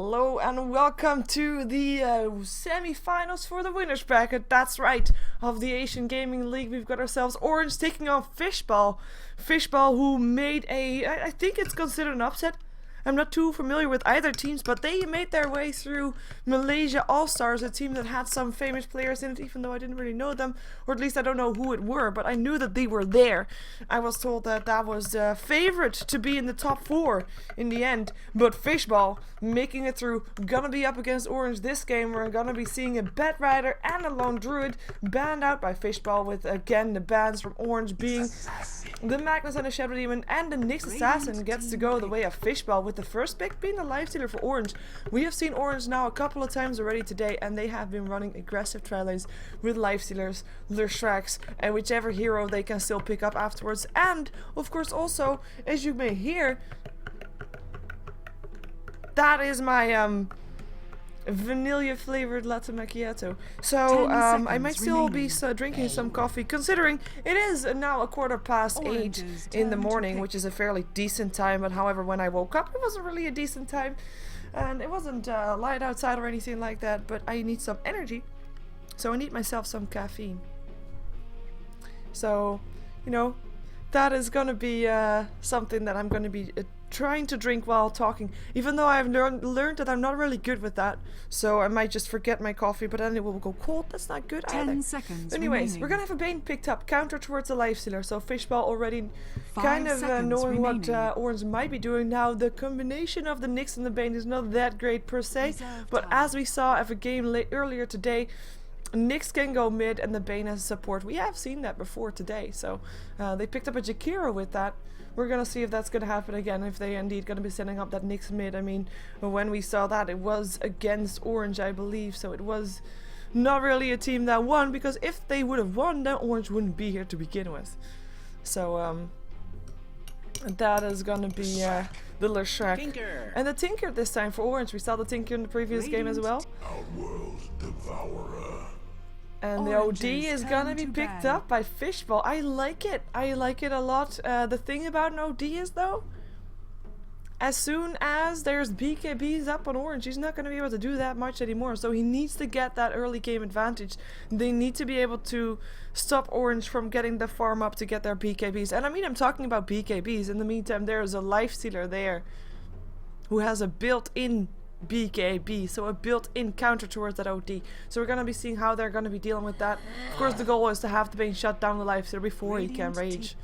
Hello and welcome to the semi-finals for the winners bracket. That's right, of the Asian Gaming League. We've got ourselves Orange taking on Fishballl. Fishballl, who made I think it's considered an upset. I'm not too familiar with either teams, but they made their way through Malaysia All-Stars, a team that had some famous players in it, even though I didn't really know them, or at least I don't know who it were, but I knew that they were there. I was told that that was the favorite to be in the top 4 in the end, but Fishballl making it through, gonna be up against Orange this game. We're gonna be seeing a Bed Rider and a Lone Druid banned out by Fishballl, with again the bans from Orange being the Magnus and the Shadow Demon, and the Nyx Assassin gets to go the way of Fishballl, with the first pick being the Lifestealer for Orange. We have seen Orange now a couple of times already today, and they have been running aggressive tri lanes with Lifestealers, their Shreks, and whichever hero they can still pick up afterwards. And of course also, as you may hear, that is my vanilla flavored latte macchiato. So I might still be drinking some coffee, considering it is now a 8:15 in the morning, which is a fairly decent time. But however, when I woke up, it wasn't really a decent time, and it wasn't light outside or anything like that. But I need some energy, so I need myself some caffeine. So, you know, that is gonna be something that I'm gonna be trying to drink while talking, even though I've learned that I'm not really good with that, so I might just forget my coffee, but then it will go cold. That's not good either. 10 seconds Anyways, remaining. we're gonna have a Bane picked up, counter towards the Lifestealer, so Fishballl already kind of knowing what Orange might be doing. Now, the combination of the Nyx and the Bane is not that great per se, but as we saw of a game earlier today, Nyx can go mid and the Bane as support. We have seen that before today, so they picked up a Jakiro with that. We're gonna see if that's gonna happen again, if they indeed gonna be setting up that Nyx mid. I mean, when we saw that, it was against Orange, I believe, so it was not really a team that won, because if they would have won, then Orange wouldn't be here to begin with. So that is gonna be the little Shrek. Tinker. And the Tinker this time for Orange. We saw the Tinker in the previous game as well. Outworld Devourer. And the OD is gonna be picked up by Fishballl. I like it. I like it a lot. The thing about an OD is, though, as soon as there's BKBs up on Orange, he's not gonna be able to do that much anymore. So he needs to get that early game advantage. They need to be able to stop Orange from getting the farm up to get their BKBs. And I mean, I'm talking about BKBs. In the meantime, there is a Lifestealer there who has a built-in BKB, so a built-in counter towards that OD. So we're gonna be seeing how they're gonna be dealing with that. Of course, the goal is to have the Bane shut down the Lifestealer before he can rage.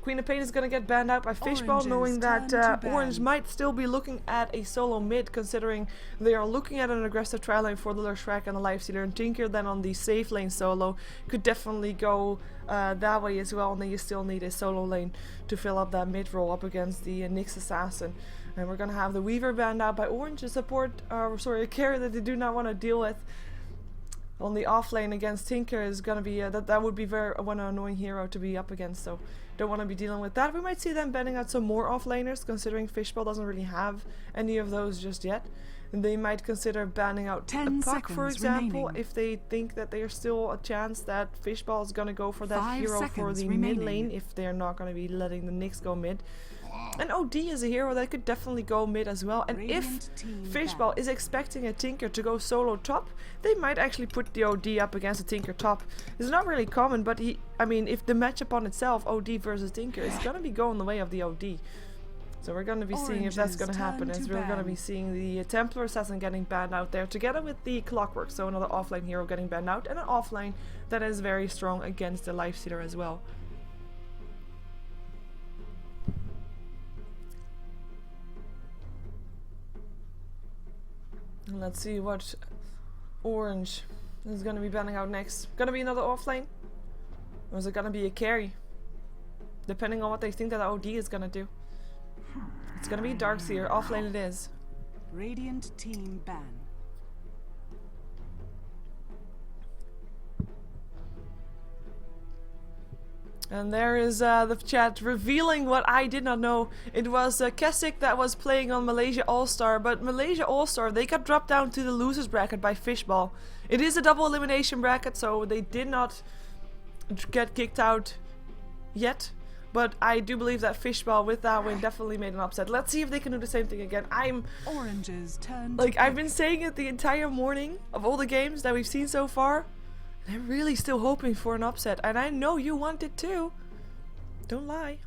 Queen of Pain is gonna get banned out by Fishballl, knowing that Orange might still be looking at a solo mid, considering they are looking at an aggressive tri lane for the Shrek and the Lifestealer, and Tinker then on the safe lane solo could definitely go that way as well, and then you still need a solo lane to fill up that mid role up against the Nyx Assassin. And we're gonna have the Weaver banned out by Orange, a support, a carry that they do not want to deal with. On the off lane against Tinker is gonna be that would be one annoying hero to be up against, so don't want to be dealing with that. We might see them banning out some more off laners, considering Fishballl doesn't really have any of those just yet. And they might consider banning out a Puck, for example, if they think that there's still a chance that Fishballl is gonna go for that hero for the mid lane, if they're not gonna be letting the Nyx go mid. And OD is a hero that could definitely go mid as well. And if Fishballl is expecting a Tinker to go solo top, they might actually put the OD up against a Tinker top. It's not really common, but I mean, if the matchup on itself, OD versus Tinker, is gonna be going the way of the OD. So we're gonna be seeing if that's gonna happen, as we're gonna be seeing the Templar Assassin getting banned out there, together with the Clockwork, so another offlane hero getting banned out, and an offlane that is very strong against the Lifestealer as well. Let's see what Orange is going to be banning out next. Gonna be another offlane? Or is it gonna be a carry? Depending on what they think that the OD is gonna do. It's gonna be Darkseer. Offlane it is. Radiant team ban. And there is the chat revealing what I did not know. It was Keswick that was playing on Malaysia All-Star, but Malaysia All-Star, they got dropped down to the losers bracket by Fishballl. It is a double elimination bracket, so they did not get kicked out yet. But I do believe that Fishballl with that win definitely made an upset. Let's see if they can do the same thing again. Orange's turn. Like, I've been saying it the entire morning of all the games that we've seen so far. And I'm really still hoping for an upset. And I know you want it too. Don't lie.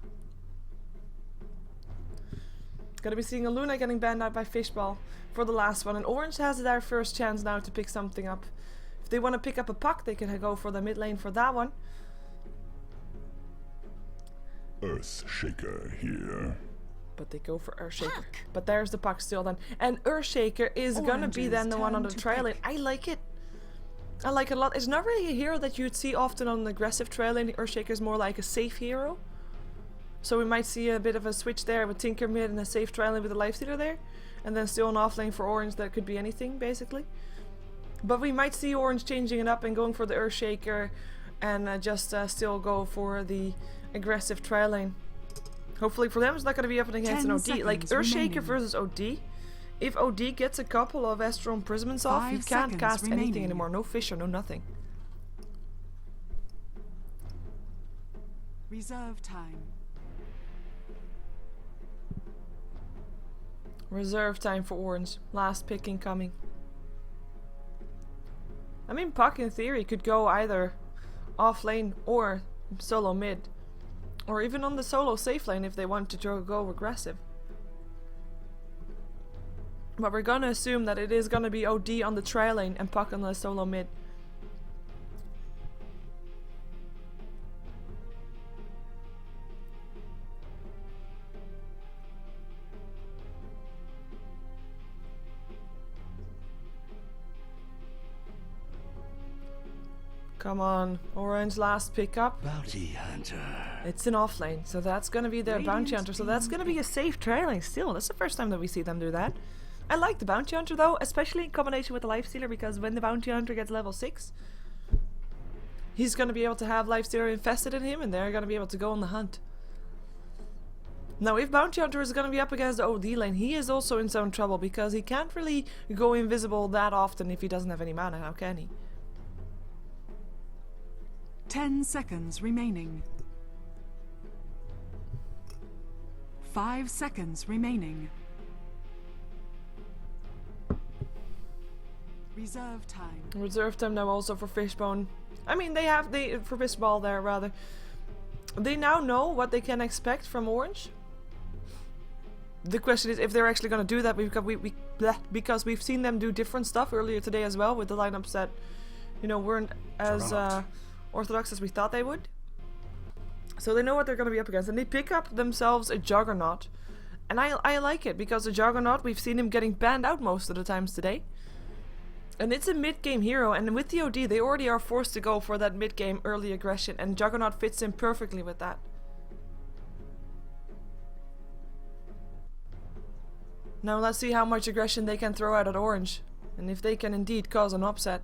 Gonna be seeing a Luna getting banned out by Fishballl for the last one. And Orange has their first chance now to pick something up. If they want to pick up a puck, they can go for the mid lane for that one. Earthshaker here. But they go for Earthshaker. But there's the puck still then. And Earthshaker is gonna be then the one on the trail lane. I like it. I like it a lot. It's not really a hero that you'd see often on an aggressive trail lane. Earthshaker is more like a safe hero. So we might see a bit of a switch there with Tinker mid and a safe trail lane with a lifestealer there. And then still an off lane for Orange that could be anything basically. But we might see Orange changing it up and going for the Earthshaker and just still go for the aggressive trail lane. Hopefully for them it's not going to be up against an OD. Like Earthshaker versus OD. If OD gets a couple of Astral Imprisonments off, he can't cast anything anymore. No Fisher, no nothing. Reserve time. Reserve time for Orange. Last pick incoming. I mean, Puck in theory could go either off lane or solo mid. Or even on the solo safe lane if they want to go aggressive. But we're gonna assume that it is gonna be OD on the trail lane and Puck on the solo mid. Come on, Orange last pickup. Bounty Hunter. It's an off lane, so that's gonna be their Bounty Hunter. So that's gonna be a safe trailing still. That's the first time that we see them do that. I like the Bounty Hunter though, especially in combination with the Lifestealer, because when the Bounty Hunter gets level 6, he's gonna be able to have Lifestealer infested in him, and they're gonna be able to go on the hunt. Now, if Bounty Hunter is gonna be up against the OD lane, he is also in some trouble because he can't really go invisible that often if he doesn't have any mana. How can he? 10 seconds remaining. 5 seconds remaining. Reserve time. Reserve time now also for Fishbone. I mean, for Fishballl there rather. They now know what they can expect from Orange. The question is if they're actually going to do that, because we've seen them do different stuff earlier today as well with the lineups that, you know, weren't as orthodox as we thought they would. So they know what they're going to be up against, and they pick up themselves a Juggernaut. And I like it, because the Juggernaut, we've seen him getting banned out most of the times today. And it's a mid-game hero, and with the OD they already are forced to go for that mid-game early aggression, and Juggernaut fits in perfectly with that. Now let's see how much aggression they can throw out at Orange, and if they can indeed cause an upset.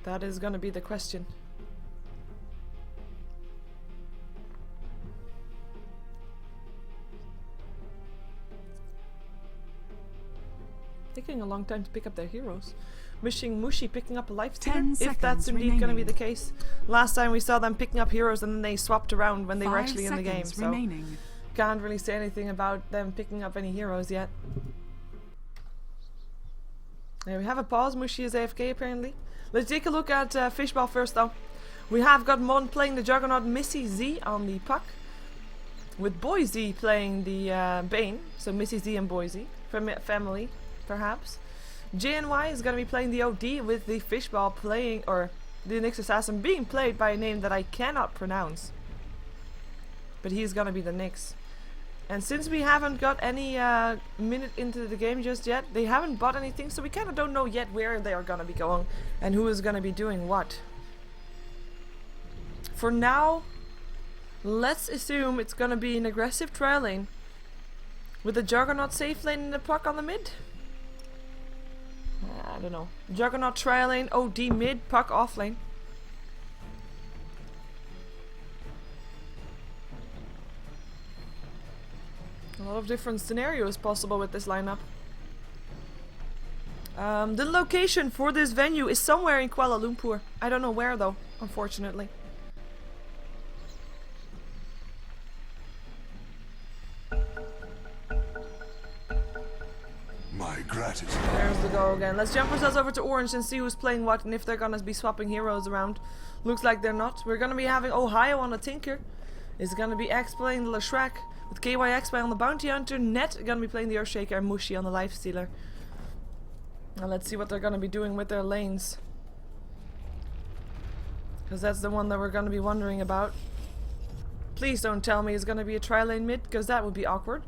That is gonna be the question. Taking a long time to pick up their heroes. Wishing Mushi picking up a Lifestealer, if that's indeed gonna be the case. Last time we saw them picking up heroes and then they swapped around when they were actually in the game, so can't really say anything about them picking up any heroes yet. There we have a pause. Mushi is AFK apparently. Let's take a look at Fishballl first though. We have got Mon playing the Juggernaut, Missy Z on the puck, with Boise playing the Bane, so Missy Z and Boise, family perhaps. JNY is going to be playing the OD, with the Fishballl playing, or the Nyx Assassin being played by a name that I cannot pronounce. But he's going to be the Nyx. And since we haven't got any minute into the game just yet, they haven't bought anything, so we kind of don't know yet where they are going to be going and who is going to be doing what. For now, let's assume it's going to be an aggressive trail lane with the Juggernaut safe lane and the puck on the mid. I don't know. Juggernaut trail lane, OD mid, puck off lane. A lot of different scenarios possible with this lineup. The location for this venue is somewhere in Kuala Lumpur. I don't know where though, unfortunately. My gratitude. There's the go again. Let's jump ourselves over to Orange and see who's playing what and if they're gonna be swapping heroes around. Looks like they're not. We're gonna be having Ohio on the Tinker. It's gonna be X playing the Leshrac, with KYX on the Bounty Hunter, Net gonna be playing the Earthshaker, and Mushi on the Lifestealer. Now let's see what they're gonna be doing with their lanes. Because that's the one that we're gonna be wondering about. Please don't tell me it's gonna be a tri-lane mid, because that would be awkward.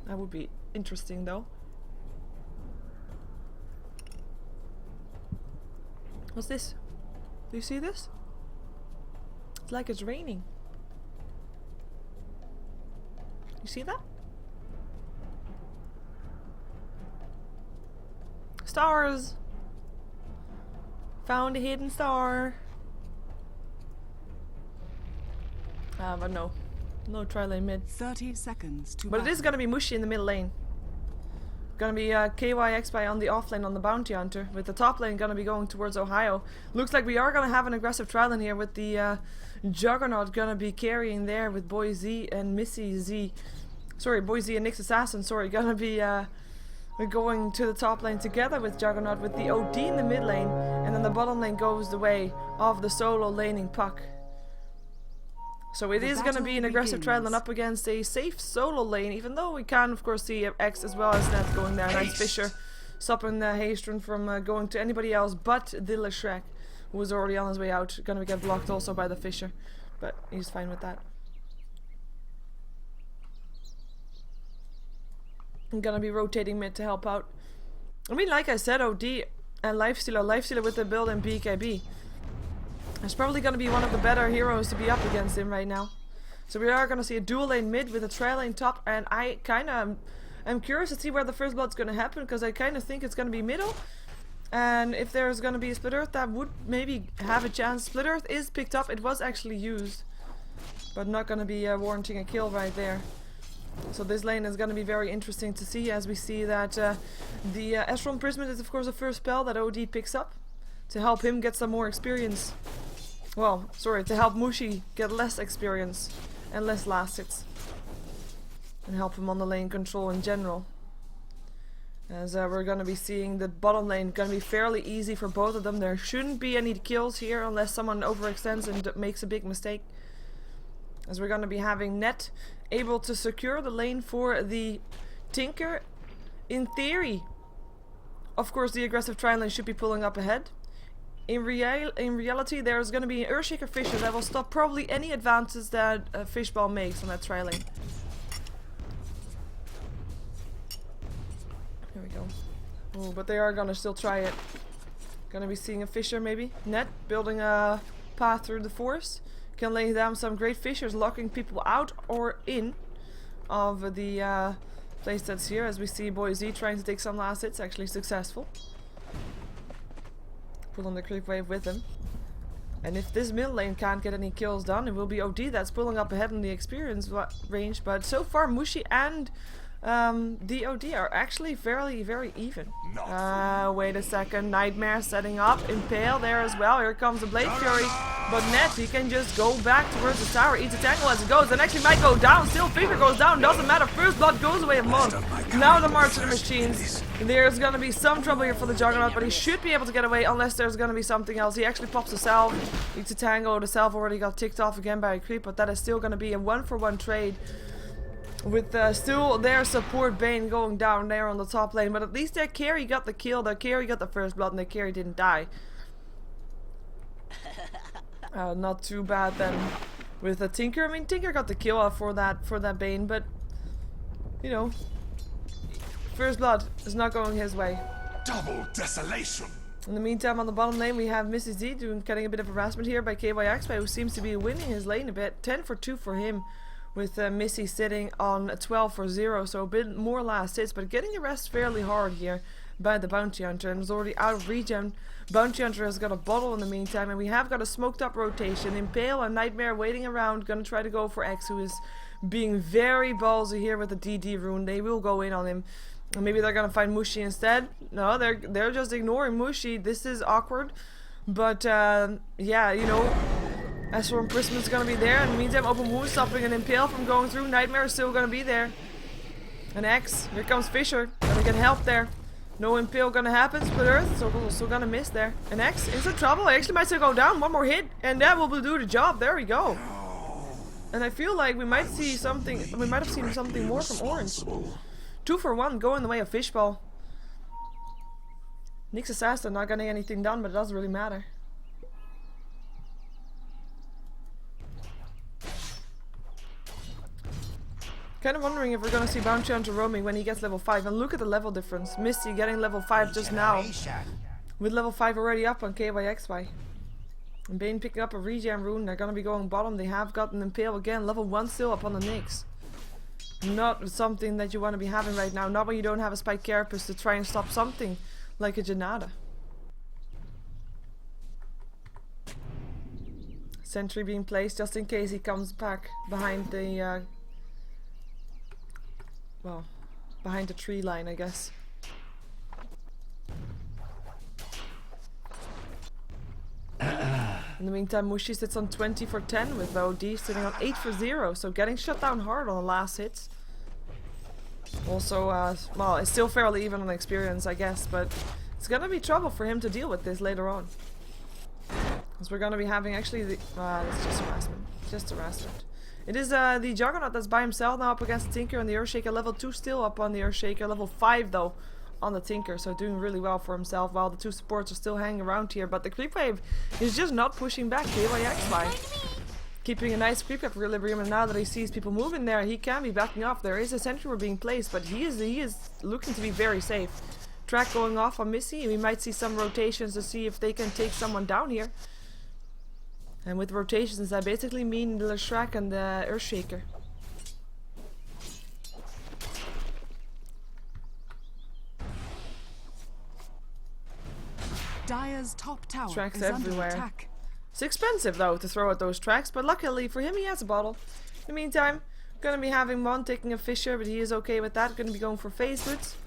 That would be interesting though. What's this? Do you see this? It's like it's raining. You see that? Stars! Found a hidden star. But no. No tri-lane mid. 30 seconds to But it is gonna be Mushi in the mid lane. Gonna be KYX on the off lane on the Bounty Hunter, with the top lane gonna be going towards Ohio. Looks like we are gonna have an aggressive tri-lane here with the Juggernaut gonna be carrying there with Boy Z and Missy Z. Sorry, Boy Z and Nyx Assassin, sorry, gonna be going to the top lane together with Juggernaut with the OD in the mid lane, and then the bottom lane goes the way of the solo laning Puck. So it is going to be an aggressive tri-lane up against a safe solo lane, even though we can of course see X as well as Net going there. Nice Fisher stopping Haystron from going to anybody else but the Leshrac, who was already on his way out. Going to get blocked also by the Fisher, but he's fine with that. I'm going to be rotating mid to help out. I mean, like I said, OD and Lifestealer with the build and BKB. It's probably going to be one of the better heroes to be up against him right now. So we are going to see a dual lane mid with a tri-lane top, and I kind of am curious to see where the first blood's going to happen, because I kind of think it's going to be middle. And if there's going to be a Split Earth, that would maybe have a chance. Split Earth is picked up, it was actually used, but not going to be warranting a kill right there. So this lane is going to be very interesting to see, as we see that the Esron Prism is of course the first spell that OD picks up to help him get some more experience. Well, sorry, to help Mushi get less experience and less last hits. And help him on the lane control in general. As we're going to be seeing the bottom lane going to be fairly easy for both of them. There shouldn't be any kills here unless someone overextends and makes a big mistake. As we're going to be having Net able to secure the lane for the Tinker. In theory, of course, the aggressive tri-lane should be pulling up ahead. In reality, there's going to be an Earthshaker Fisher that will stop probably any advances that Fishballl makes on that tri-lane. Here we go. Oh, but they are going to still try it. Going to be seeing a Fisher maybe. Net building a path through the forest. Can lay down some great Fishers, locking people out or in of the playsets here. As we see Boy Z trying to take some last hits, actually successful. Pull on the creep wave with him. And if this mid lane can't get any kills done, it will be OD that's pulling up ahead in the experience range. But so far, Mushi and the OD are actually very even. Wait a second. Nightmare setting up. Impale there as well. Here comes the Blade Fury. But Net, he can just go back towards the tower, eats a tangle as it goes, and actually might go down. Still, Fisher goes down. Doesn't matter. First blood goes away a month. Now the March of the Machines. There's gonna be some trouble here for the Juggernaut, but he should be able to get away unless there's gonna be something else. He actually pops a salve. Eats a tango. The salve already got ticked off again by a creep, but that is still gonna be a 1-for-1 trade. With still their support Bane going down there on the top lane, but at least their carry got the kill, their carry got the first blood, and their carry didn't die. Not too bad then with the Tinker. I mean, Tinker got the kill for that Bane, but you know, first blood is not going his way. Double desolation. In the meantime, on the bottom lane, we have Mrs. Z getting a bit of harassment here by KYX, who seems to be winning his lane a bit. 10 for 2 for him. With Missy sitting on 12 for 0, so a bit more last hits, but getting harassed fairly hard here by the Bounty Hunter and is already out of regen. Bounty Hunter has got a bottle in the meantime, and we have got a smoked up rotation. Impale and Nightmare waiting around, gonna try to go for X, who is being very ballsy here with the DD rune. They will go in on him. And maybe they're gonna find Mushi instead. No, they're just ignoring Mushi. This is awkward. But yeah, you know, Esper Prisma's gonna be there. In the meantime, Open Wound stopping an Impale from going through. Nightmare is still gonna be there. An X. Here comes Fisher. Gonna get help there. No Impale gonna happen. Split Earth. So also gonna miss there. An X in some trouble. Actually might still go down. One more hit. And that will do the job. There we go. And I feel like we might see something. We might have seen something more from Orange. 2 for 1 going the way of Fishballl. Nyx Assassin not getting anything done, but it doesn't really matter. Kind of wondering if we're gonna see Bounty Hunter roaming when he gets level 5. And look at the level difference. Misty getting level 5 just now. With level 5 already up on KYXY. And Bane picking up a regen rune. They're gonna be going bottom. They have got an Impale again. Level 1 still up on the Nyx. Not something that you want to be having right now. Not when you don't have a Spike Carapace to try and stop something like a Janada. Sentry being placed just in case he comes back behind the well, behind the tree line, I guess. In the meantime, Mushi sits on 20 for 10 with OD sitting on 8 for 0, so getting shut down hard on the last hits. Also, well, it's still fairly even on experience, I guess, but it's gonna be trouble for him to deal with this later on. Because we're gonna be having actually the... it's just harassment. Just harassment. It is the Juggernaut that's by himself now up against the Tinker and the Earthshaker level 2 still up on the Earthshaker. Level 5 though on the Tinker, so doing really well for himself while the 2 supports are still hanging around here. But the creep wave is just not pushing back KYXY. Keeping a nice creep equilibrium, and now that he sees people moving there, he can be backing off. There is a sentry being placed, but he is looking to be very safe. Track going off on Missy. We might see some rotations to see if they can take someone down here. And with rotations, I basically mean the Shrek and the Earthshaker. Dire's top tower Tracks is everywhere. under attack. It's expensive though to throw at those tracks, but luckily for him he has a bottle. In the meantime, gonna be having Mon taking a Fisher, but he is okay with that. Gonna be going for phase boots.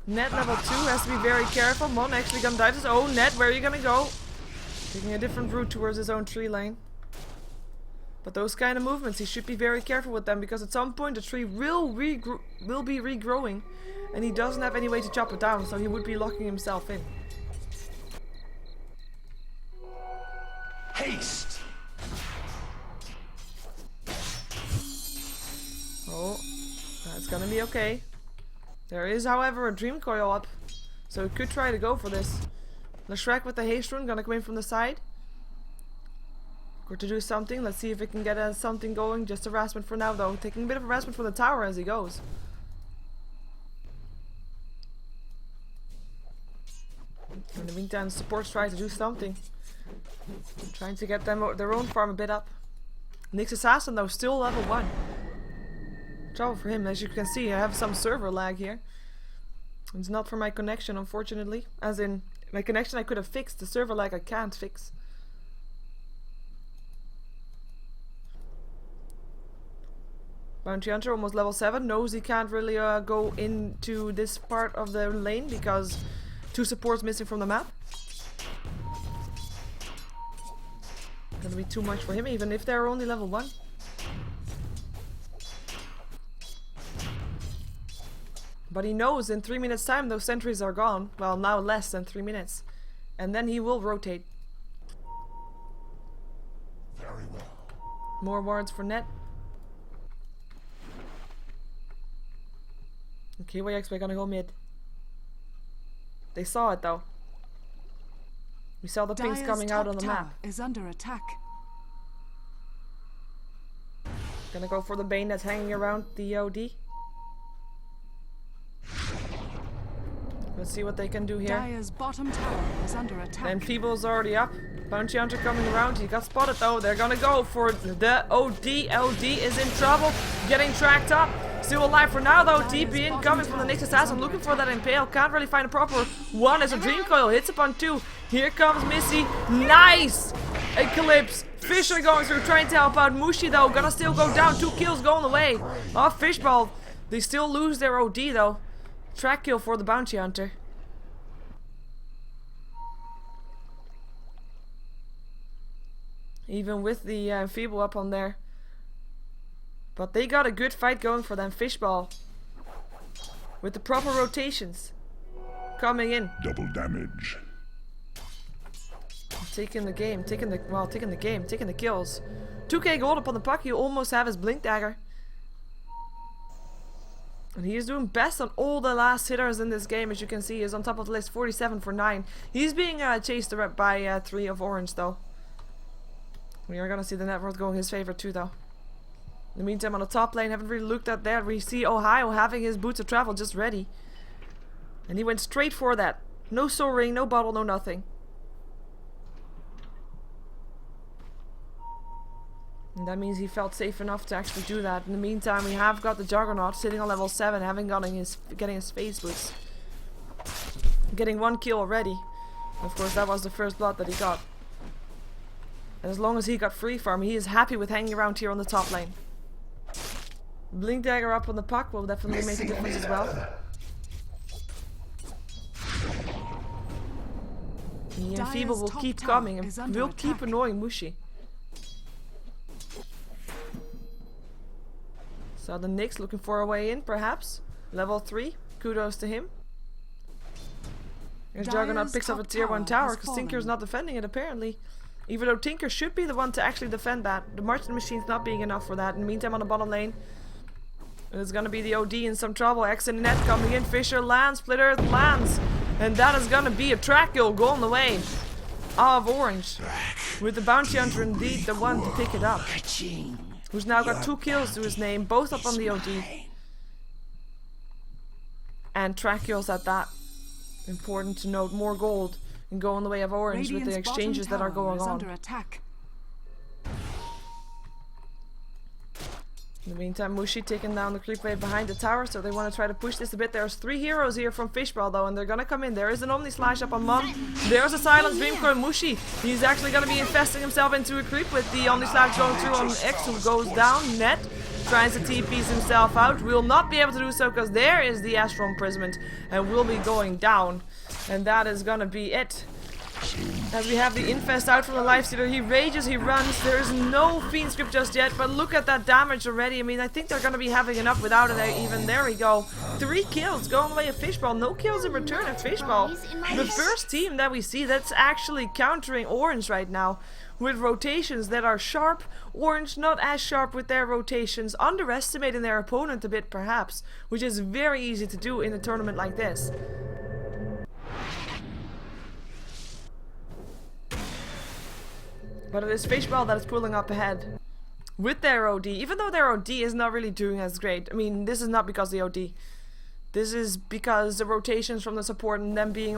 Net level 2 has to be very careful. Mon actually gonna die to his own. Net, where are you gonna go? Taking a different route towards his own tree lane. But those kind of movements, he should be very careful with them, because at some point the tree will be regrowing, and he doesn't have any way to chop it down, so he would be locking himself in. Haste! Oh, that's gonna be okay. There is, however, a Dream Coil up, so he could try to go for this. The Shrek with the haste rune gonna come in from the side. Or to do something. Let's see if we can get something going. Just harassment for now, though. Taking a bit of harassment from the tower as he goes. In the meantime, supports try to do something. Trying to get them their own farm a bit up. Nyx Assassin, though, still level 1. Trouble for him. As you can see, I have some server lag here. It's not for my connection, unfortunately. As in, my connection I could have fixed. The server lag I can't fix. Bounty Hunter almost level 7. Knows he can't really go into this part of the lane because 2 supports missing from the map. Gonna be too much for him, even if they're only level 1. But he knows in 3 minutes time those sentries are gone. Well, now less than 3 minutes. And then he will rotate. Very well. More wards for Net. Okay, we're gonna go mid. They saw it though. We saw the pings coming out on the map. Is under attack. Gonna go for the Bane that's hanging around the OD. Let's see what they can do here. Dire's bottom tower is under attack. And Feeble's already up. Bounty Hunter coming around. He got spotted though. They're gonna go for the OD. LD is in trouble. Getting tracked up. Still alive for now though. TP incoming from the next assassin. Looking for that impale. Can't really find a proper one as a dream coil. Hits upon 2. Here comes Missy. Nice! Eclipse. Fisher going through, trying to help out. Mushi though, gonna still go down. 2 kills going away. Oh, Fishballl. They still lose their OD though. Track kill for the bounty hunter. Even with the feeble up on there. But they got a good fight going for them. Fishballl. With the proper rotations. Coming in. Double damage. Taking the game, taking the kills. 2k gold up on the puck, you almost have his blink dagger. And he is doing best on all the last hitters in this game, as you can see. He's on top of the list, 47 for 9. He's being chased by 3 of orange though. We are gonna see the net worth going his favor too though. In the meantime on the top lane, haven't really looked at that. We see Ohio having his boots of travel just ready. And he went straight for that. No soul ring, no bottle, no nothing. And that means he felt safe enough to actually do that. In the meantime, we have got the Juggernaut sitting on level 7, getting his phase boots. Getting 1 kill already. Of course, that was the first blood that he got. And as long as he got free farm, he is happy with hanging around here on the top lane. Blink dagger up on the puck will definitely make a difference as well. The Feeble will keep coming and will keep annoying Mushi. So the Nyx looking for a way in, perhaps. Level 3. Kudos to him. As Juggernaut picks up a tier 1 tower, because Tinker's not defending it apparently. Even though Tinker should be the one to actually defend that. The Marching Machine's not being enough for that. In the meantime on the bottom lane, it's gonna be the OD in some trouble. X and net coming in. Fisher lands, Splitter lands. And that is gonna be a track kill going away of orange. With the bounty hunter indeed the one to pick it up. Who's now got 2 kills to his name, both up on the OD. And track kills at that. Important to note, more gold and go on the way of orange with the exchanges that are going on. In the meantime, Mushi taking down the creep wave behind the tower, so they want to try to push this a bit. There's 3 heroes here from Fishballl though, and they're gonna come in. There is an Omni Slash up on Mum. There's a Silence Dreamcore. Mushi, he's actually gonna be investing himself into a creep with the Omni Slash going through on X, who goes down. Net tries to TP's himself out. Will not be able to do so because there is the Astral Imprisonment and will be going down. And that is gonna be it. As we have the infest out from the lifestealer, he rages, he runs. There is no fiend script just yet, but look at that damage already. I mean, I think they're gonna be having enough without it even. There we go. 3 kills going away of Fishballl. No kills in return of Fishballl. The first team that we see that's actually countering orange right now with rotations that are sharp. Orange not as sharp with their rotations, underestimating their opponent a bit perhaps, which is very easy to do in a tournament like this. But it is Fishballl that is pulling up ahead with their OD, even though their OD is not really doing as great. I mean, this is not because of the OD. This is because the rotations from the support and them being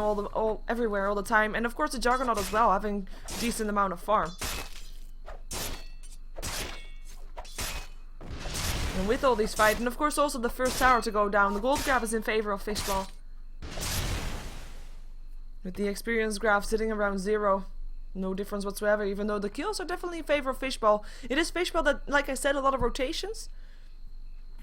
everywhere all the time, and of course the Juggernaut as well, having a decent amount of farm. And with all these fights, and of course also the first tower to go down, the gold grab is in favor of Fishballl. With the experience graph sitting around 0. No difference whatsoever, even though the kills are definitely in favor of Fishballl. It is Fishballl that, like I said, a lot of rotations.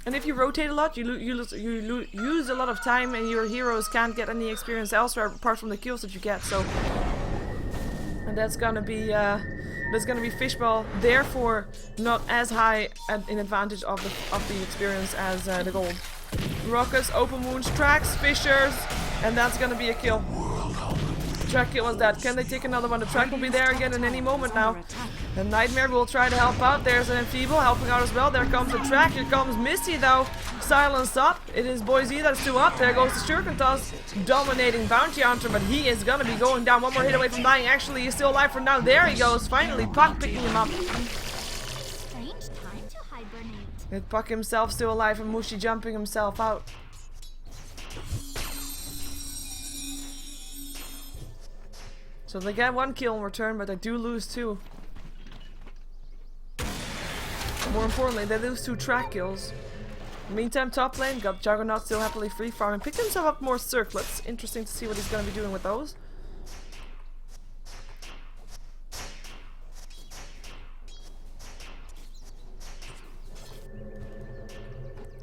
And if you rotate a lot, you use a lot of time and your heroes can't get any experience elsewhere apart from the kills that you get, so... And that's gonna be Fishballl, therefore not as high in advantage of the experience as the gold. Rockets, open wounds, tracks, fishers, and that's gonna be a kill. Track kill was that. Can they take another one? The track will be there again in any moment now. The Nightmare will try to help out. There's an Enfeeble helping out as well. There comes the track. Here comes Misty though. Silence up. It is Boise that's 2 up. There goes the Shurkentas dominating Bounty Hunter, but he is gonna be going down. 1 more hit away from dying. Actually, he's still alive for now. There he goes. Finally, Puck picking him up. Strange time to hibernate. With Puck himself still alive and Mushi jumping himself out. So they get 1 kill in return, but they do lose 2. More importantly, they lose 2 track kills. Meantime, top lane, got Juggernaut still happily free farming. Picked himself up more circlets. Interesting to see what he's going to be doing with those.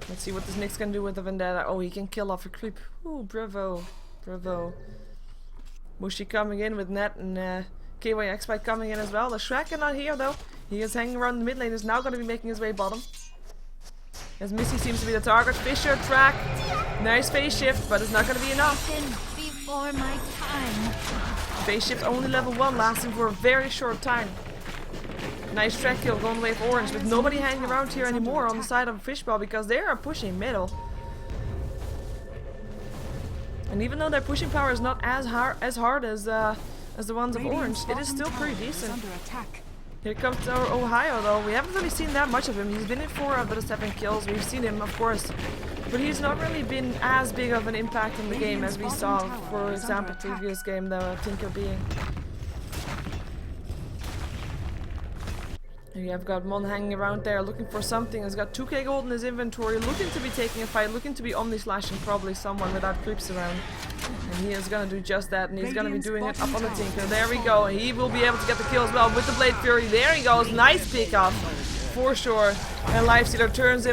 Let's see what this Nyx can do with the Vendetta. Oh, he can kill off a creep. Ooh, bravo. Bravo. Mushi coming in with Net and KYX by coming in as well. The Shrek not here though. He is hanging around the mid lane. Is now going to be making his way bottom. As Missy seems to be the target. Fisher track. Nice phase shift, but it's not going to be enough. Before my time. Phase shift only level 1, lasting for a very short time. Nice track kill going away for Orange, with nobody hanging around here anymore on the side of Fishballl because they are pushing middle. And even though their pushing power is not as hard as the ones of Orange, it is still pretty decent. Here comes our Ohio though. We haven't really seen that much of him. He's been in 4 of the 7 kills. We've seen him, of course, but he's not really been as big of an impact in the game as we saw, for example, previous game, the Tinker being. You have got Mon hanging around there looking for something. He's got 2k gold in his inventory, looking to be taking a fight, looking to be omni-slashing probably someone without creeps around. And he is going to do just that, and he's going to be doing it up on the Tinker. There we go. He will be able to get the kill as well with the Blade Fury. There he goes. Nice pick up for sure. And Lifestealer turns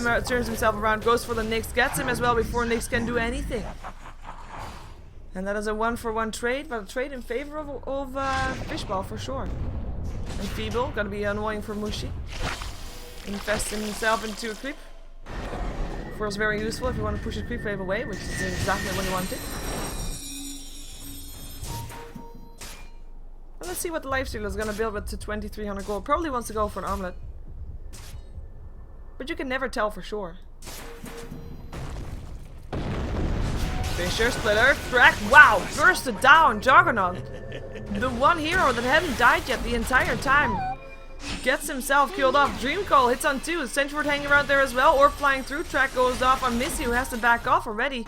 himself around, goes for the Nyx, gets him as well before Nyx can do anything. And that is a 1-for-1 trade, but a trade in favor of Fishballl for sure. And Feeble, gonna be annoying for Mushi. Investing himself into a creep. Of course, very useful if you want to push a creep wave away, which is exactly what you wanted. And let's see what the Lifestealer is gonna build with to 2300 gold. Probably wants to go for an omelet. But you can never tell for sure. Fisher, Splitter, Crack, wow! Bursted down, Juggernaut! The one hero that hadn't died yet the entire time. Gets himself killed off. Dream Call hits on 2. Centreford hanging around there as well. Or flying through. Track goes off on Missy, who has to back off already.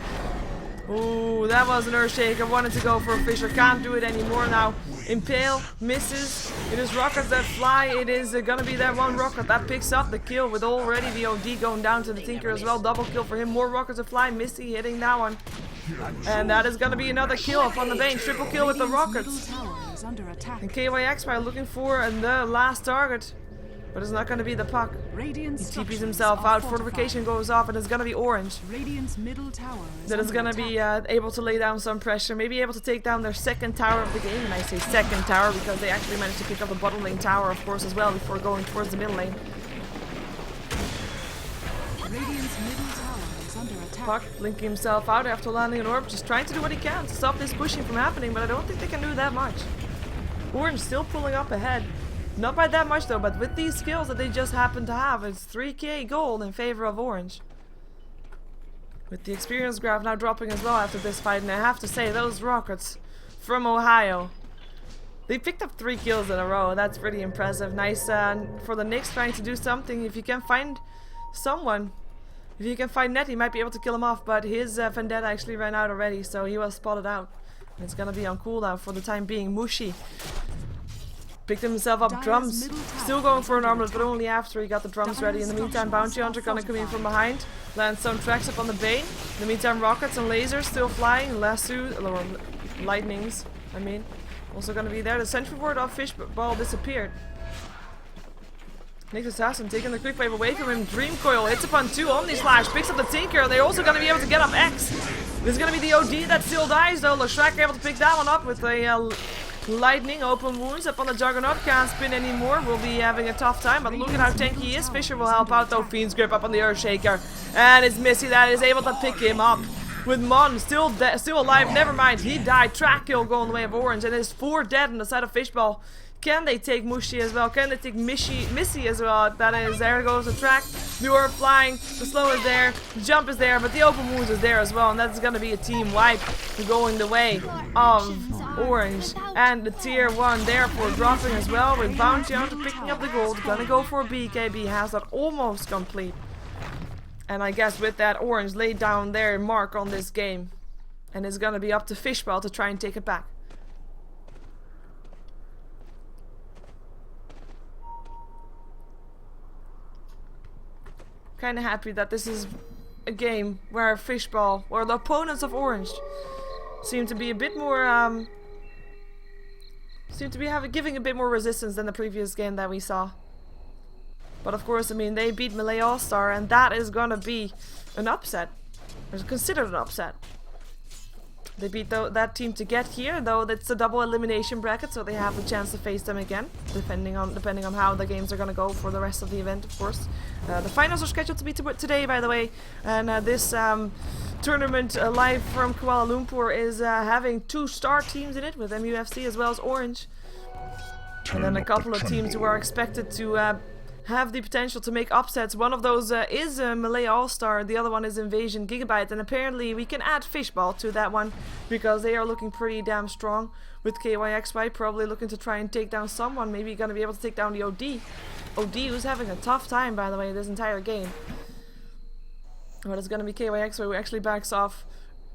Ooh, that was an Earthshaker. Wanted to go for a Fisher. Can't do it anymore now. Impale. Misses. It is rockets that fly. It is gonna be that one rocket that picks up the kill with already the OD going down to the Tinker as well. Double kill for him. More rockets to fly. Missy hitting that one. And that is gonna be another kill up on the Bane. Triple kill with the rockets. And KYX by looking for the last target. But it's not gonna be the puck. He TPs himself out, fortification goes off, and it's gonna be Orange. That is gonna be able to lay down some pressure, maybe able to take down their second tower of the game. And I say second tower because they actually managed to pick up the bottom lane tower, of course, as well, before going towards the middle lane. Puck linking himself out after landing an orb, just trying to do what he can to stop this pushing from happening, but I don't think they can do that much. Orange still pulling up ahead. Not by that much though, but with these skills that they just happen to have, it's 3k gold in favor of Orange. With the experience graph now dropping as well after this fight, and I have to say, those rockets from Ohio, they picked up 3 kills in a row. That's pretty impressive. Nice for the Nyx trying to do something. If you can find someone, if you can find Net, he might be able to kill him off, but his Vendetta actually ran out already, so he was spotted out. It's gonna be on cooldown for the time being. Mushi picked himself up drums, still going for an armlet, but only after he got the drums ready. In the meantime, Bounty Hunter gonna come in from behind, land some tracks up on the Bane. In the meantime, rockets and lasers still flying, lasso, or lightnings, I mean, also gonna be there. The central ward of Fishballl disappeared. Nyx Assassin taking the quick wave away from him. Dream Coil hits upon 2 Omni Slash, picks up the Tinker. They're also going to be able to get up X. This is going to be the OD that still dies though. Lashrak able to pick that one up with a lightning. Open wounds up on the Juggernaut. Can't spin anymore. Will be having a tough time, but look at how tanky he is. Fisher will help out though. Fiend's Grip up on the Earthshaker. And it's Missy that is able to pick him up. With Mon still alive. Never mind, he died. Track kill going the way of Orange. And there's 4 dead on the side of Fishballl. Can they take Mushi as well? Can they take Missy as well? That is, there goes the track. The orb flying, the slow is there, the jump is there, but the open wounds is there as well. And that's gonna be a team wipe going the way of Orange. And the tier 1 therefore dropping as well with Bounty Hunter picking up the gold. Gonna go for BKB, has that almost complete. And I guess with that, Orange laid down their mark on this game. And it's gonna be up to Fishballl to try and take it back. Kind of happy that this is a game where Fishballl, or the opponents of Orange, seem to be a bit more, giving a bit more resistance than the previous game that we saw. But of course, I mean, they beat Melee All-Star, and that is gonna be an upset. It's considered an upset. They beat that team to get here, though it's a double elimination bracket, so they have the chance to face them again, depending on how the games are gonna go for the rest of the event, of course. The finals are scheduled to be today, by the way, and this tournament live from Kuala Lumpur is having 2 star teams in it, with MUFC as well as Orange. And then a couple of teams who are expected to have the potential to make upsets. One of those is Melee All-Star, the other one is Invasion Gigabyte, and apparently we can add Fishballl to that one because they are looking pretty damn strong with KYXY, probably looking to try and take down someone, maybe gonna be able to take down the OD. OD who's having a tough time, by the way, this entire game. But it's gonna be KYXY who actually backs off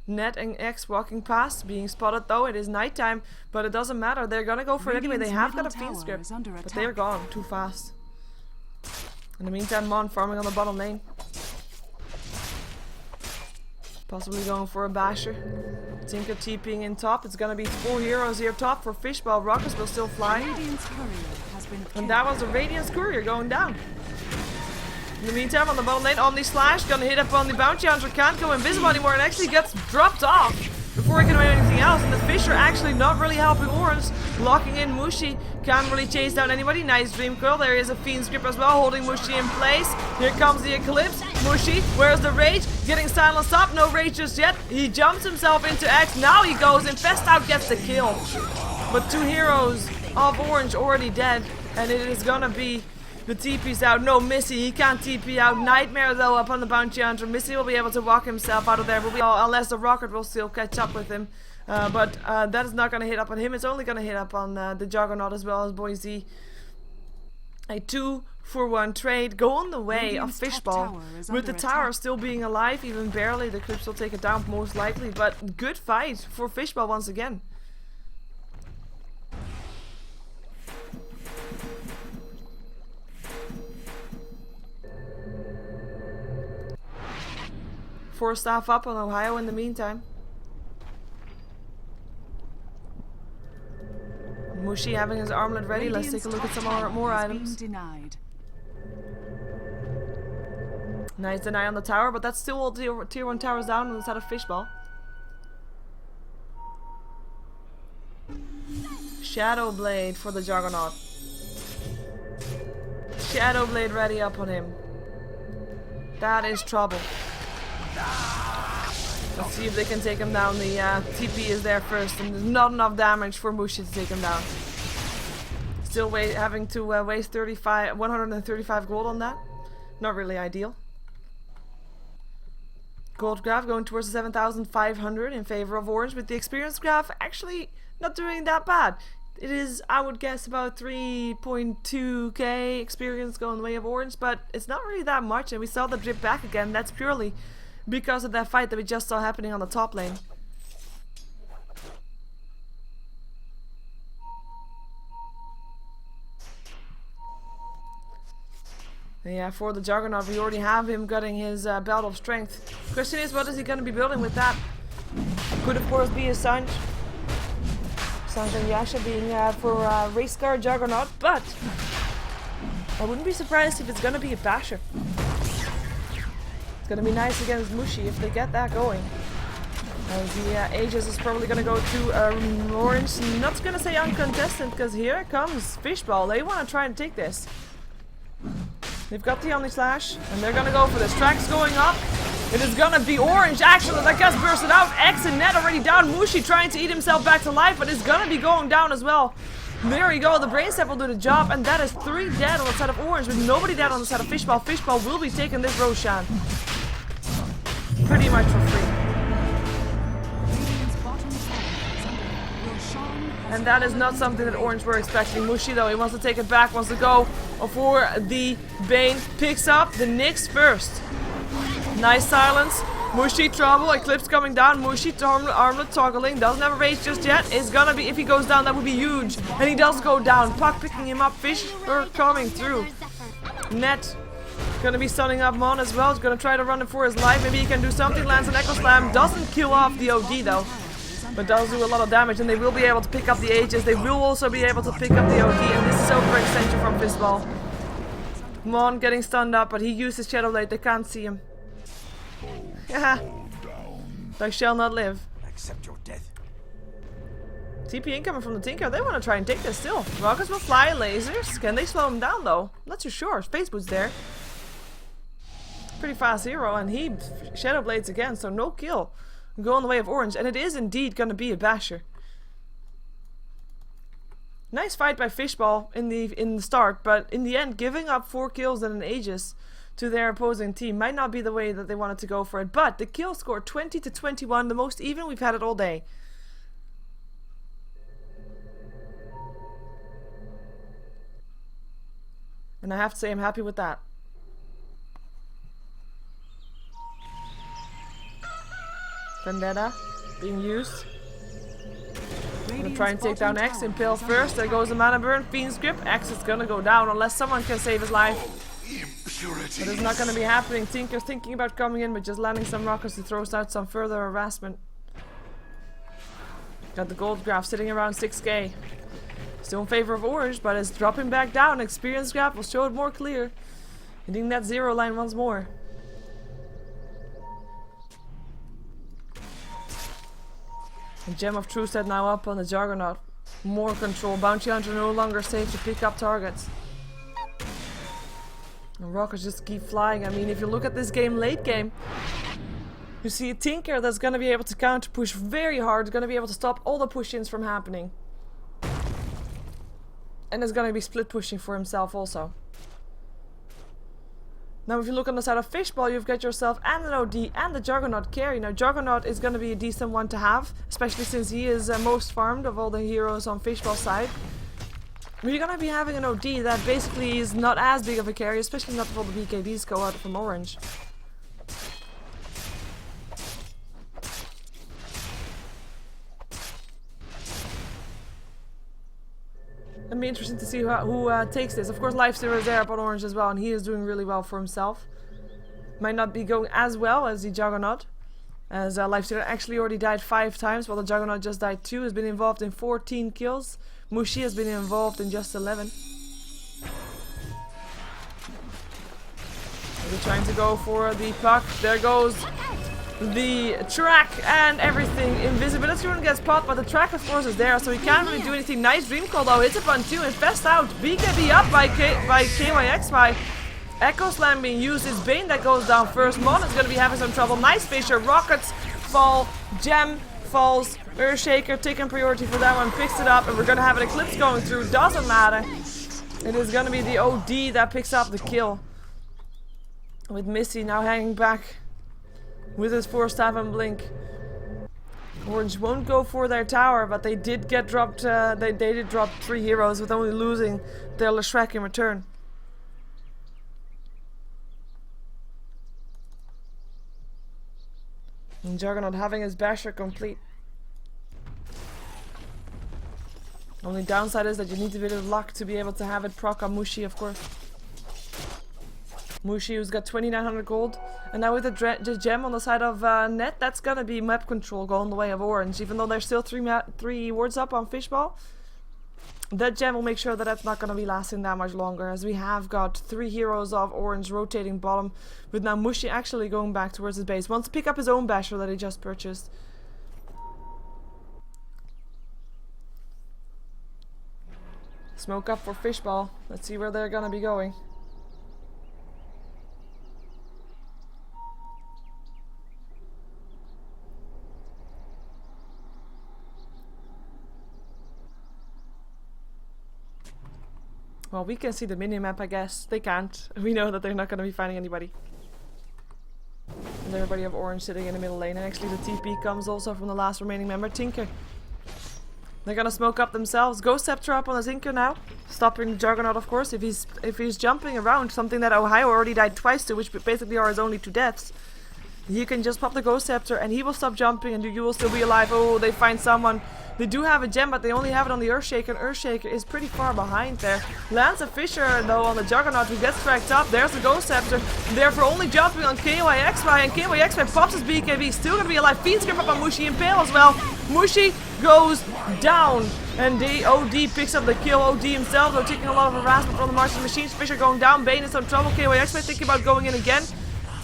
Net and X walking past, being spotted though. It is nighttime, but it doesn't matter, they're gonna go for it anyway. They have got a fiend script, but they're gone too fast. In the meantime, Mon farming on the bottom lane. Possibly going for a basher. Tinker TPing in top. It's gonna be 4 heroes here top for Fishballl. Rockets will still fly. And that was a Radiance Courier going down. In the meantime, on the bottom lane, Omni Slash gonna hit up on the Bounty Hunter. Can't go invisible anymore and actually gets dropped off before he can do anything else. And the Fish are actually not really helping Orange. Locking in Mushi. Can't really chase down anybody. Nice Dream Coil. There is a Fiend Script as well, holding Mushi in place. Here comes the Eclipse. Mushi, where's the Rage? Getting silenced up. No Rage just yet. He jumps himself into X. Now he goes. Infest Out gets the kill. But 2 heroes of Orange already dead. And it is gonna be the TP's out. No, Missy, he can't TP out. Nightmare though up on the Bounty Hunter. Missy will be able to walk himself out of there, but unless the Rocket will still catch up with him. But that is not going to hit up on him. It's only going to hit up on the Juggernaut as well as Boise. A 2-for-1 trade going the way of Fishballl. With the tower still being alive, even barely. The Clips will take it down most likely. But good fight for Fishballl once again. Four staff up on Ohio in the meantime. Mushi having his armlet ready. Let's take a look at some more items. Nice deny on the tower, but that's still all tier 1 towers down on the side of Fishballl. Shadow Blade for the Juggernaut. Shadow Blade ready up on him. That is trouble. Let's see if they can take him down. The TP is there first, and there's not enough damage for Mushi to take him down. Still having to waste 135 gold on that. Not really ideal. Gold graph going towards the 7,500 in favor of Orange, with the experience graph actually not doing that bad. It is, I would guess, about 3.2k experience going the way of Orange, but it's not really that much, and we saw the drip back again. That's purely because of that fight that we just saw happening on the top lane. Yeah, for the Juggernaut, we already have him getting his belt of strength. Question is, what is he going to be building with that? Could of course be a Sanj. Sanj and Yasha being for race car Juggernaut, but I wouldn't be surprised if it's going to be a Basher. It's gonna be nice against Mushi if they get that going. The Aegis is probably gonna go to Orange. Not gonna say uncontested, because here comes Fishballl. They wanna try and take this. They've got the Omni Slash, and they're gonna go for this. Tracks going up. It is gonna be Orange actually that gets bursted out. X and Net already down. Mushi trying to eat himself back to life, but it's gonna be going down as well. There we go, the Brain Step will do the job, and that is 3 dead on the side of Orange, with nobody dead on the side of Fishballl. Fishballl will be taking this Roshan pretty much for free. And that is not something that Orange were expecting. Mushi though, he wants to take it back, wants to go for the Bane. Picks up the Nyx first. Nice silence. Mushi trouble, Eclipse coming down. Mushi armlet toggling, doesn't have a rage just yet. It's gonna be, if he goes down, that would be huge. And he does go down. Puck picking him up, Fish are coming through. Net Gonna be stunning up Mon as well. He's gonna try to run it for his life. Maybe he can do something. Lands an Echo Slam. Doesn't kill off the OD though. But does do a lot of damage. And they will be able to pick up the Aegis. They will also be able to pick up the OD. And this is overextension from Fishballl. Mon getting stunned up, but he used his Shadow Blade. They can't see him. Haha. They shall not live. Accept your death. TP incoming from the Tinker. They want to try and take this still. Rockets will fly lasers. Can they slow him down though? Not too sure. Space Boot's there. Pretty fast hero, and he Shadow Blades again, so no kill. Go on the way of Orange, and it is indeed gonna be a basher. Nice fight by Fishballl in the start, but in the end, giving up 4 kills and an Aegis to their opposing team might not be the way that they wanted to go for it. But the kill score 20 to 21, the most even we've had it all day. And I have to say I'm happy with that. Vendetta being used. Gonna try and take down X. Impale first. There goes the mana burn. Fiend's Grip. X is gonna go down unless someone can save his life. Impurity. But it's not gonna be happening. Tinker's thinking about coming in, but just landing some rockets to throw out some further harassment. Got the gold graph sitting around 6k. Still in favor of Orange, but it's dropping back down. Experience graph will show it more clear. Hitting that 0 line once more. And Gem of True set now up on the Juggernaut. More control. Bounty Hunter no longer safe to pick up targets. And rockets just keep flying. I mean, if you look at this game late game, you see a Tinker that's going to be able to counter push very hard. Going to be able to stop all the push-ins from happening. And is going to be split pushing for himself also. Now if you look on the side of Fishballl, you've got yourself and an OD and the Juggernaut carry. Now Juggernaut is going to be a decent one to have, especially since he is most farmed of all the heroes on Fishball's side. But you're going to be having an OD that basically is not as big of a carry, especially not if all the BKBs go out from Orange. It'll be interesting to see who takes this. Of course, Lifestealer is there up on Orange as well, and he is doing really well for himself. Might not be going as well as the Juggernaut, as Lifestealer actually already died 5 times, while the Juggernaut just died 2. Has been involved in 14 kills. Mushi has been involved in just 11. They're trying to go for the puck. There goes the track and everything. Invisibility rune gets popped, but the track of course is there, so he can't really do anything. Nice Dream Call though, hits upon 2, infest out. BKB up by KYXY. Echo Slam being used, it's Bane that goes down first. Mon is going to be having some trouble. Nice Fisher, rockets fall, Gem falls, Earthshaker taking priority for that one, picks it up, and we're going to have an Eclipse going through. Doesn't matter. It is going to be the OD that picks up the kill. With Missy now hanging back with his 4-staff and blink. Orange won't go for their tower, but they did get dropped. They did drop 3 heroes with only losing their Leshrac in return. And Juggernaut having his basher complete. Only downside is that you need a bit of luck to be able to have it proc on Mushi, of course. Mushi, who's got 2900 gold, and now with the gem on the side of Net, that's gonna be map control going the way of Orange. Even though there's still 3 wards up on Fishballl, that gem will make sure that that's not gonna be lasting that much longer, as we have got 3 heroes of Orange rotating bottom, with now Mushi actually going back towards his base. Wants to pick up his own basher that he just purchased. Smoke up for Fishballl. Let's see where they're gonna be going. Well, we can see the minimap, I guess. They can't. We know that they're not going to be finding anybody. And everybody of Orange sitting in the middle lane. And actually the TP comes also from the last remaining member, Tinker. They're going to smoke up themselves. Ghost Scepter up on the Tinker now. Stopping the Juggernaut, of course. If he's jumping around, something that Ohio already died twice to, which basically are his only 2 deaths. you can just pop the Ghost Scepter and he will stop jumping and you will still be alive. Oh, they find someone. They do have a gem, but they only have it on the Earthshaker, and Earthshaker is pretty far behind there. Lands a Fisher, though, on the Juggernaut, who gets tracked up. There's the Ghost Scepter. Therefore, only jumping on KYXY, and KYXY pops his BKB. Still gonna be alive. Fiend Skip up on Mushi Impale as well. Mushi goes down, and the OD picks up the kill. OD himself, though, taking a lot of harassment from the Martian Machines. Fisher going down. Bane in some trouble. KYXY thinking about going in again.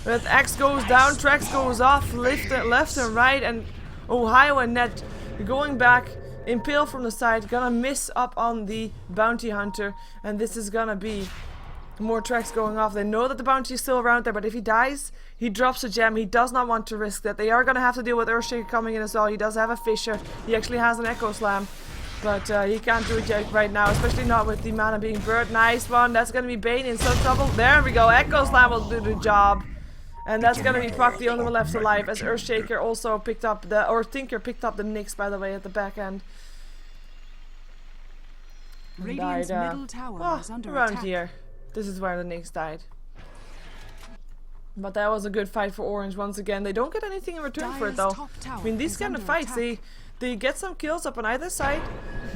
But X goes down, Trex goes off, left and right, and Ohio and Net going back. Impale from the side, gonna miss up on the Bounty Hunter, and this is gonna be more Trex going off. They know that the bounty is still around there, but if he dies, he drops a gem. He does not want to risk that. They are gonna have to deal with Earthshaker coming in as well. He does have a Fisher. He actually has an Echo Slam. But he can't do it yet right now, especially not with the mana being burnt. Nice one. That's gonna be Bane in some trouble. There we go. Echo Slam will do the job. And that's gonna be Puck, the only one left alive, as Earthshaker also picked up the, or Tinker picked up the Nyx, by the way, at the back end. Radiant's Died, middle tower is under around attack. here. This is where the Nyx died. But that was a good fight for Orange once again. They don't get anything in return for it, Dire's though. top tower I mean, these is kind of under fights, attack. they get some kills up on either side,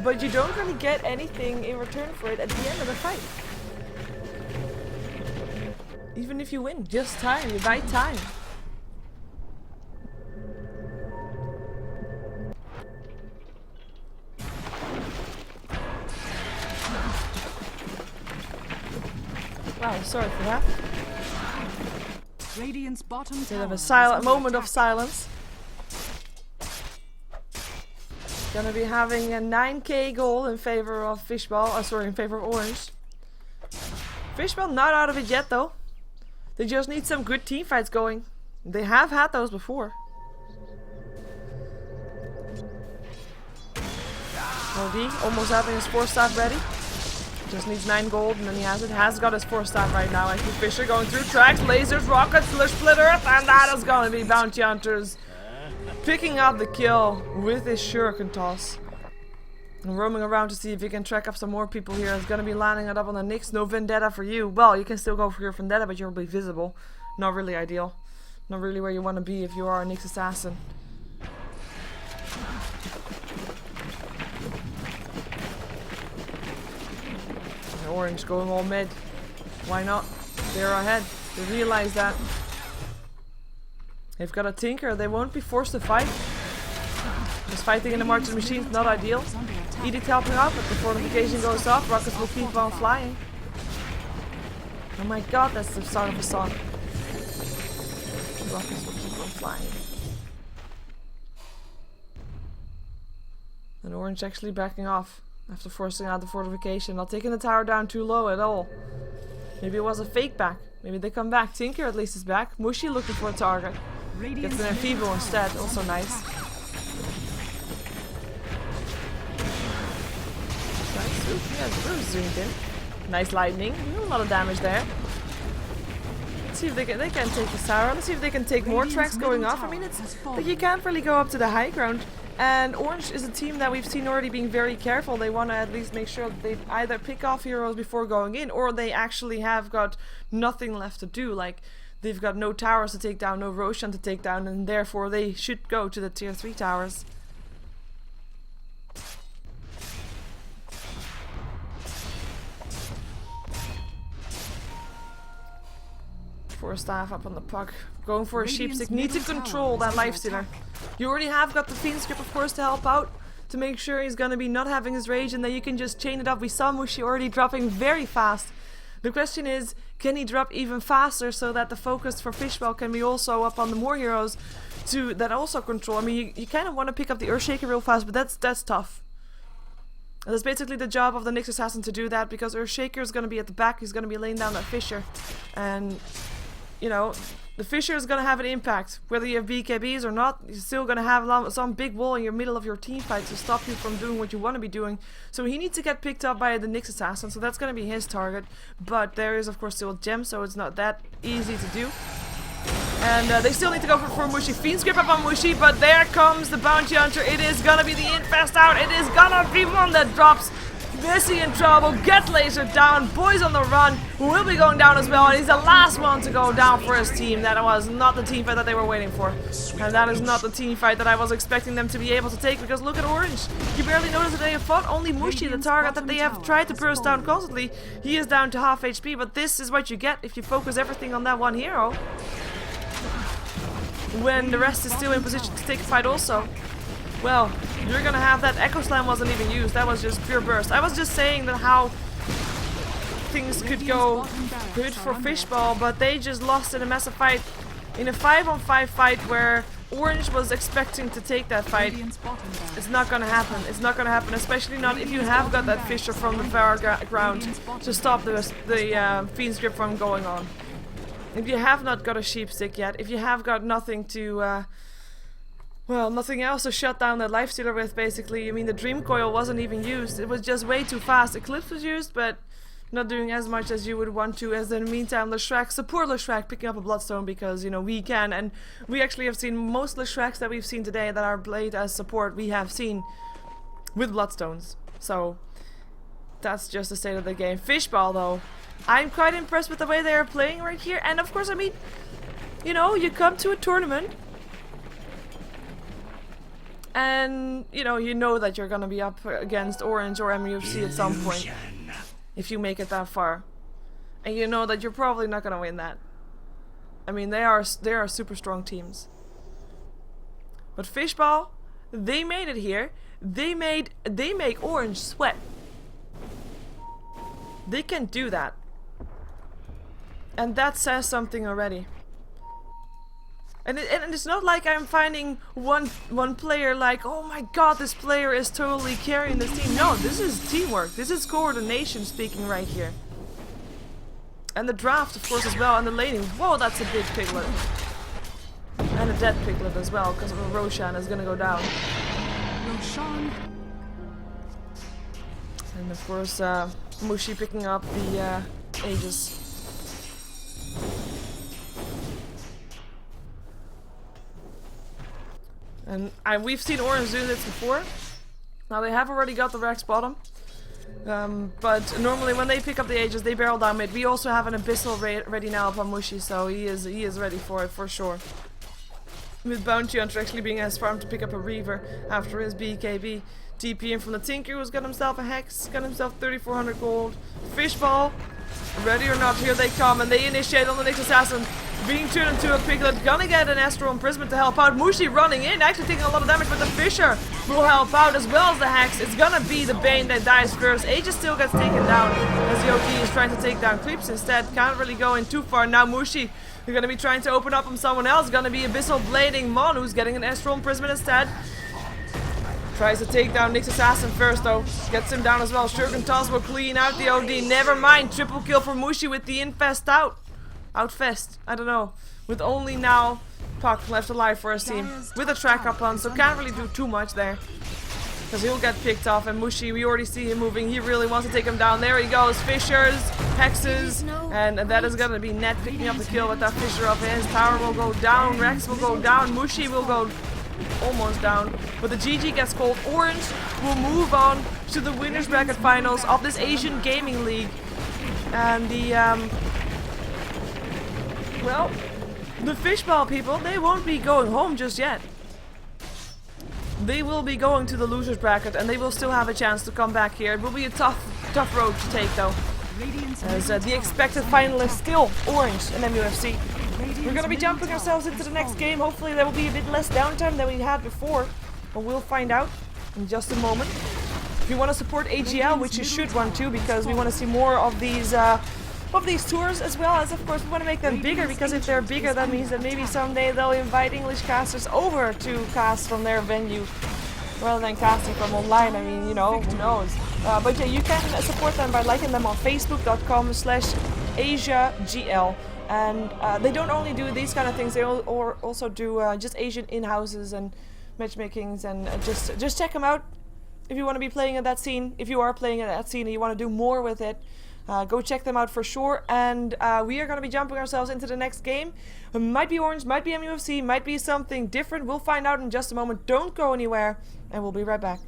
but you don't really get anything in return for it at the end of the fight. Even if you win, just time, you buy time. Wow, sorry for that. Radiant's bottom Bit tower of a is silent under moment of attack. silence. Gonna be having a 9k goal in favor of Fishballl. Oh, sorry, in favor of Orange. Fishballl not out of it yet, though. They just need some good team fights going. They have had those before. OD almost having his 4-star ready. Just needs 9 gold and then he has it. Has got his 4-star right now. I think Fisher going through tracks, lasers, rockets, split earth, and that is gonna be Bounty Hunters picking up the kill with his shuriken toss. And roaming around to see if he can track up some more people here. It's gonna be landing it up on the Nyx. No Vendetta for you. Well, you can still go for your Vendetta, but you'll be visible. Not really ideal. Not really where you want to be if you are a Nyx assassin. And Orange going all mid. Why not? They're ahead. They realize that. They've got a Tinker. They won't be forced to fight. Just fighting in the Martian Machines, not ideal. Edict helping out, but the fortification goes off. Rockets will keep on flying. Oh my god, that's the start of a song. Rockets will keep on flying. And Orange actually backing off after forcing out the fortification. Not taking the tower down too low at all. Maybe it was a fake back. Maybe they come back. Tinker at least is back. Mushi looking for a target. Gets an Amphibo instead. Also nice. Nice. Ooh, yeah, really zoomed in. Nice lightning. A lot of damage there. Let's see if they can take the tower. Let's see if they can take more tracks going off. I mean, it's like you can't really go up to the high ground. And Orange is a team that we've seen already being very careful. They want to at least make sure that they either pick off heroes before going in, or they actually have got nothing left to do. Like, they've got no towers to take down, no Roshan to take down, and therefore they should go to the tier 3 towers. For a staff up on the puck. Going for a sheepstick. Need to control that lifestealer. You already have got the Fiend Script, of course, to help out. To make sure he's gonna be not having his rage and that you can just chain it up. We saw Mushi already dropping very fast. The question is, can he drop even faster so that the focus for Fishballl can be also up on the more heroes to that also control? I mean, you kind of want to pick up the Earthshaker real fast, but that's tough. And that's basically the job of the Nyx Assassin to do that, because Earthshaker is going to be at the back. He's going to be laying down that Fisher. And, you know, the Fisher is going to have an impact. Whether you have BKBs or not, you're still going to have some big wall in your middle of your team fight to stop you from doing what you want to be doing. So he needs to get picked up by the Nyx Assassin, so that's going to be his target. But there is, of course, still a gem, so it's not that easy to do. And they still need to go for Mushi. Fiend Script up on Mushi, but there comes the Bounty Hunter. It is going to be the Infest out. It is going to be one that drops Missy in trouble, get lasered down, boys on the run, will be going down as well, and he's the last one to go down for his team. That was not the team fight that they were waiting for. And that is not the team fight that I was expecting them to be able to take, because look at Orange. You barely notice that they have fought. Only Mushi, the target that they have tried to burst down constantly, he is down to half HP, but this is what you get if you focus everything on that one hero. When the rest is still in position to take a fight also. Well, you're gonna have that Echo Slam wasn't even used, that was just pure burst. I was just saying that how things could go good for Fishballl, but they just lost in a massive fight. In a 5-on-5 fight where Orange was expecting to take that fight. It's not gonna happen. It's not gonna happen, especially not if you have got that Fisher from the far ground to stop the Fiend's Grip from going on. If you have not got a Sheep Stick yet, if you have got nothing to well, nothing else to shut down that Lifestealer with, basically. I mean, the Dream Coil wasn't even used. It was just way too fast. Eclipse was used, but not doing as much as you would want to. As in the meantime, Leshrac, support Leshrac, picking up a Bloodstone because, you know, we can. And we actually have seen most Leshracs that we've seen today that are played as support, we have seen with Bloodstones. So, that's just the state of the game. Fishballl, though. I'm quite impressed with the way they are playing right here. And, of course, I mean, you know, you come to a tournament and, you know that you're gonna be up against Orange or MUFC at some point. If you make it that far. And you know that you're probably not gonna win that. I mean, they are super strong teams. But Fishballl, they made it here. They make Orange sweat. They can do that. And that says something already. And it's not like I'm finding one player like, oh my god, this player is totally carrying this team. No, this is teamwork. This is coordination speaking right here. And the draft, of course, as well. And the laning. Whoa, that's a big piglet. And a dead piglet as well, because Roshan is gonna go down. Roshan. And of course, Mushi picking up the Aegis. And we've seen Orange do this before. Now they have already got the Rex bottom. But normally when they pick up the Aegis, they barrel down mid. We also have an Abyssal ready now upon Mushi, so he is ready for it for sure. With Bounty Hunter actually being as farm to pick up a Reaver after his BKB. TP in from the Tinker, who's got himself a Hex, got himself 3,400 gold. Fishballl, ready or not, here they come, and they initiate on the next assassin. Being turned into a piglet, gonna get an Astral Imprisonment to help out. Mushi running in, actually taking a lot of damage, but the Fisher will help out as well as the Hex. It's gonna be the Bane that dies first. Aegis still gets taken down as the OG is trying to take down Creeps instead. Can't really go in too far. Now Mushi, they're gonna be trying to open up on someone else. Gonna be Abyssal Blading Mon, who's getting an Astral Imprisonment instead. Tries to take down Nyx Assassin first though. Gets him down as well. Shuriken Toss will clean out the OD. Never mind. Triple kill for Mushi with the Infest out. Outfest. I don't know. With only now Puck left alive for his team. With a track up on, so can't really do too much there. Because he'll get picked off, and Mushi, we already see him moving. He really wants to take him down. There he goes. Fishers, Hexes, and that is going to be Net picking up the kill with that Fisher of his. Tower will go down. Rex will go down. Mushi will go almost down, but the GG gets called. Orange will move on to the winners bracket finals of this Asian Gaming League, and the well, the Fishballl people, they won't be going home just yet. They will be going to the losers bracket, and they will still have a chance to come back here. It will be a tough road to take though, as the expected finalist still Orange and MUFC. We're gonna be jumping ourselves into the next game. Hopefully there will be a bit less downtime than we had before, but we'll find out in just a moment. If you want to support AGL, which you should want to, because we want to see more of these tours, as well as, of course, we want to make them bigger, because if they're bigger, that means that maybe someday they'll invite English casters over to cast from their venue rather than casting from online. I mean, you know, who knows. But yeah, you can support them by liking them on facebook.com/AsiaGL. And they don't only do these kind of things, they also do just Asian in-houses and matchmakings, and just check them out if you want to be playing at that scene. If you are playing at that scene and you want to do more with it, go check them out for sure. And we are going to be jumping ourselves into the next game. It might be Orange, might be MUFC, might be something different. We'll find out in just a moment. Don't go anywhere, and we'll be right back.